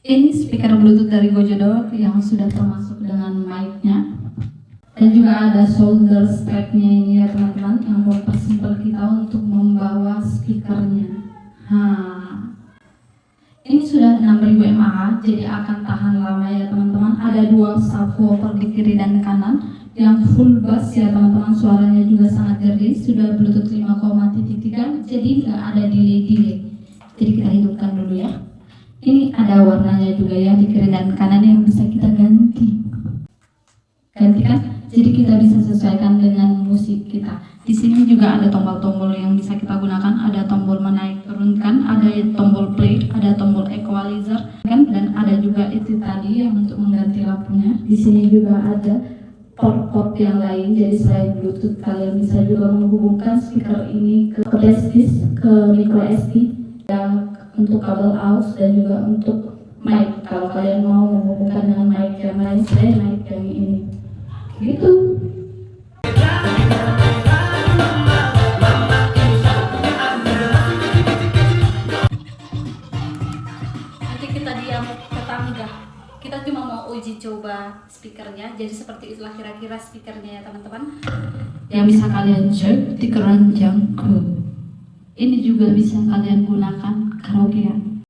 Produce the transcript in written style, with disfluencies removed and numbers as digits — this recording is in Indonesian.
Ini speaker Bluetooth dari Gojodo yang sudah termasuk dengan mic-nya. Dan juga ada shoulder strap-nya ini ya teman-teman, yang mempersimpel kita untuk membawa speakernya. Ini sudah 6000 mAh, jadi akan tahan lama ya teman-teman. Ada 2 subwoofer di kiri dan kanan yang full bass ya teman-teman, suaranya juga sangat jernih. Sudah Bluetooth 5.3, jadi nggak ada delay. Jadi kita hidupkan dulu ya. Ini ada warnanya juga ya di kiri dan kanan yang bisa kita gantikan. Jadi kita bisa sesuaikan dengan musik kita. Di sini juga ada tombol-tombol yang bisa kita gunakan. Ada tombol menaik turunkan, ada tombol play, ada tombol equalizer, kan? Dan ada juga itu tadi yang untuk mengganti lampunya. Di sini juga ada port yang lain. Jadi selain Bluetooth, kalian bisa juga menghubungkan speaker ini ke flash disk, ke micro SD, dan untuk kabel aux dan juga untuk mic. Kalau kalian mau menghubungkan dengan mic yang lain, selain mic yang ini. Gitu. Nanti kita diam tetangga. Kita cuma mau uji coba speakernya. Jadi seperti itulah kira-kira speakernya ya teman-teman. Yang bisa kalian cek di keranjangku. Ini juga bisa kalian gunakan karaokean.